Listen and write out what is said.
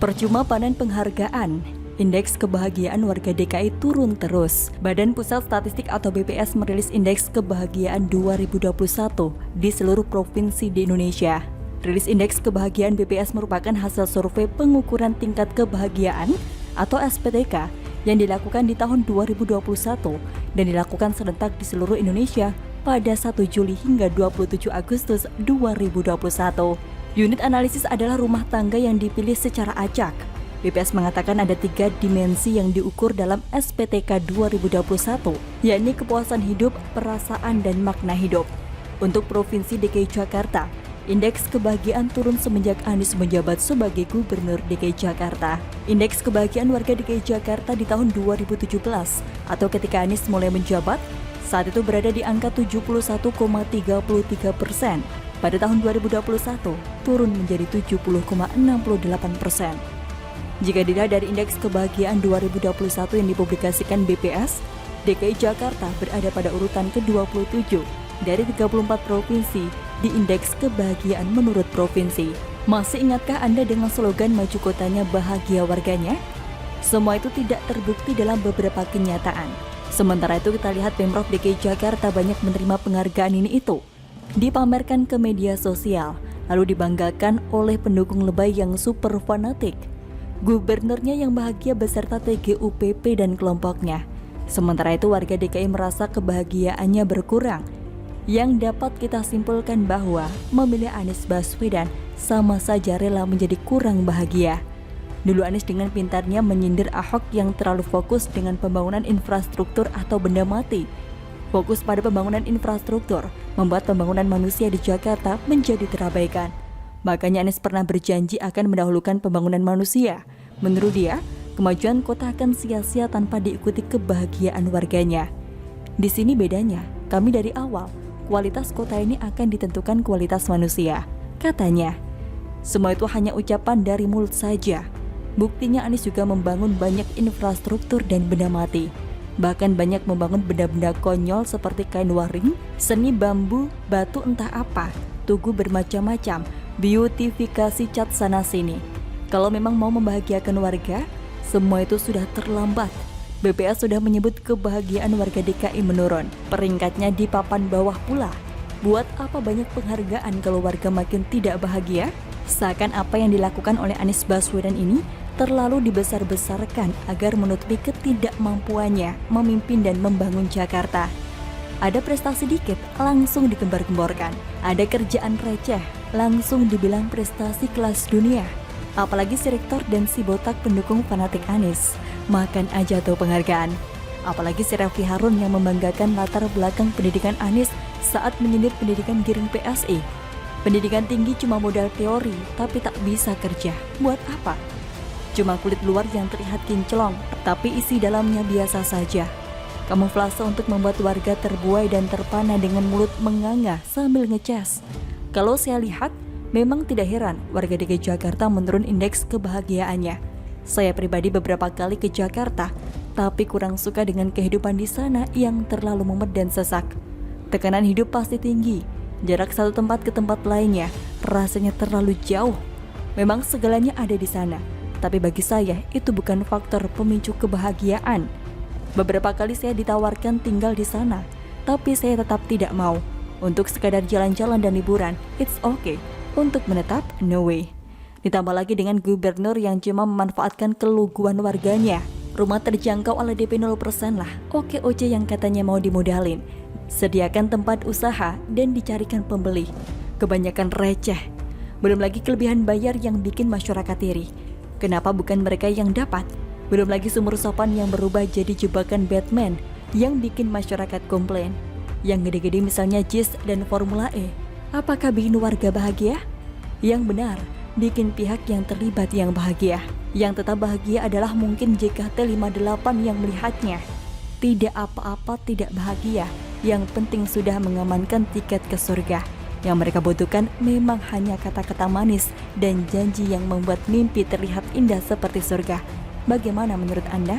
Percuma panen penghargaan, indeks kebahagiaan warga DKI turun terus. Badan Pusat Statistik atau BPS merilis indeks kebahagiaan 2021 di seluruh provinsi di Indonesia. Rilis indeks kebahagiaan BPS merupakan hasil survei pengukuran tingkat kebahagiaan atau SPTK yang dilakukan di tahun 2021 dan dilakukan serentak di seluruh Indonesia pada 1 Juli hingga 27 Agustus 2021. Unit analisis adalah rumah tangga yang dipilih secara acak. BPS mengatakan ada 3 dimensi yang diukur dalam SPTK 2021, yakni kepuasan hidup, perasaan, dan makna hidup. Untuk Provinsi DKI Jakarta, indeks kebahagiaan turun semenjak Anies menjabat sebagai Gubernur DKI Jakarta. Indeks kebahagiaan warga DKI Jakarta di tahun 2017 atau ketika Anies mulai menjabat, saat itu berada di angka 71,33%. Pada tahun 2021, turun menjadi 70,68%. Jika dilihat dari indeks kebahagiaan 2021 yang dipublikasikan BPS, DKI Jakarta berada pada urutan ke-27 dari 34 provinsi di indeks kebahagiaan menurut provinsi. Masih ingatkah Anda dengan slogan maju kotanya bahagia warganya? Semua itu tidak terbukti dalam beberapa kenyataan. Sementara itu kita lihat Pemprov DKI Jakarta banyak menerima penghargaan ini itu. Dipamerkan ke media sosial, lalu dibanggakan oleh pendukung lebay yang super fanatik. Gubernurnya yang bahagia beserta TGUPP dan kelompoknya. Sementara itu warga DKI merasa kebahagiaannya berkurang. Yang dapat kita simpulkan bahwa memilih Anies Baswedan sama saja rela menjadi kurang bahagia. Dulu Anies dengan pintarnya menyindir Ahok yang terlalu fokus dengan pembangunan infrastruktur atau benda mati. Fokus pada pembangunan infrastruktur membuat pembangunan manusia di Jakarta menjadi terabaikan. Makanya Anies pernah berjanji akan mendahulukan pembangunan manusia. Menurut dia, kemajuan kota akan sia-sia tanpa diikuti kebahagiaan warganya. Di sini bedanya, kami dari awal, kualitas kota ini akan ditentukan kualitas manusia. Katanya, semua itu hanya ucapan dari mulut saja. Buktinya Anies juga membangun banyak infrastruktur dan benda mati. Bahkan banyak membangun benda-benda konyol seperti kain waring, seni bambu, batu entah apa, tugu bermacam-macam, beautifikasi cat sana-sini. Kalau memang mau membahagiakan warga, semua itu sudah terlambat. BPS sudah menyebut kebahagiaan warga DKI menurun. Peringkatnya di papan bawah pula. Buat apa banyak penghargaan kalau warga makin tidak bahagia? Seakan apa yang dilakukan oleh Anies Baswedan ini terlalu dibesar-besarkan agar menutupi ketidakmampuannya memimpin dan membangun Jakarta. Ada prestasi dikit, langsung digembar-gemborkan. Ada kerjaan receh, langsung dibilang prestasi kelas dunia. Apalagi si rektor dan si botak pendukung fanatik Anies, makan aja tuh penghargaan. Apalagi si Refli Harun yang membanggakan latar belakang pendidikan Anies saat menyindir pendidikan Giring PSI. Pendidikan tinggi cuma modal teori, tapi tak bisa kerja. Buat apa? Cuma kulit luar yang terlihat kinclong, tapi isi dalamnya biasa saja. Kamuflase untuk membuat warga terbuai dan terpana dengan mulut menganga sambil ngecas. Kalau saya lihat, memang tidak heran warga DKI Jakarta menurun indeks kebahagiaannya. Saya pribadi beberapa kali ke Jakarta, tapi kurang suka dengan kehidupan di sana yang terlalu mumet dan sesak. Tekanan hidup pasti tinggi, jarak satu tempat ke tempat lainnya rasanya terlalu jauh. Memang segalanya ada di sana, tapi bagi saya itu bukan faktor pemicu kebahagiaan. Beberapa kali saya ditawarkan tinggal di sana, tapi saya tetap tidak mau. Untuk sekadar jalan-jalan dan liburan, it's okay. Untuk menetap, no way. Ditambah lagi dengan gubernur yang cuma memanfaatkan keluguan warganya. Rumah terjangkau oleh DP 0% lah. OKOC yang katanya mau dimodalin. Sediakan tempat usaha dan dicarikan pembeli. Kebanyakan receh. Belum lagi kelebihan bayar yang bikin masyarakat iri. Kenapa bukan mereka yang dapat? Belum lagi sumur sopan yang berubah jadi jebakan Batman yang bikin masyarakat komplain. Yang gede-gede misalnya JIS dan Formula E. Apakah bikin warga bahagia? Yang benar, bikin pihak yang terlibat yang bahagia. Yang tetap bahagia adalah mungkin JKT58 yang melihatnya. Tidak apa-apa tidak bahagia. Yang penting sudah mengamankan tiket ke surga. Yang mereka butuhkan memang hanya kata-kata manis dan janji yang membuat mimpi terlihat indah seperti surga. Bagaimana menurut Anda?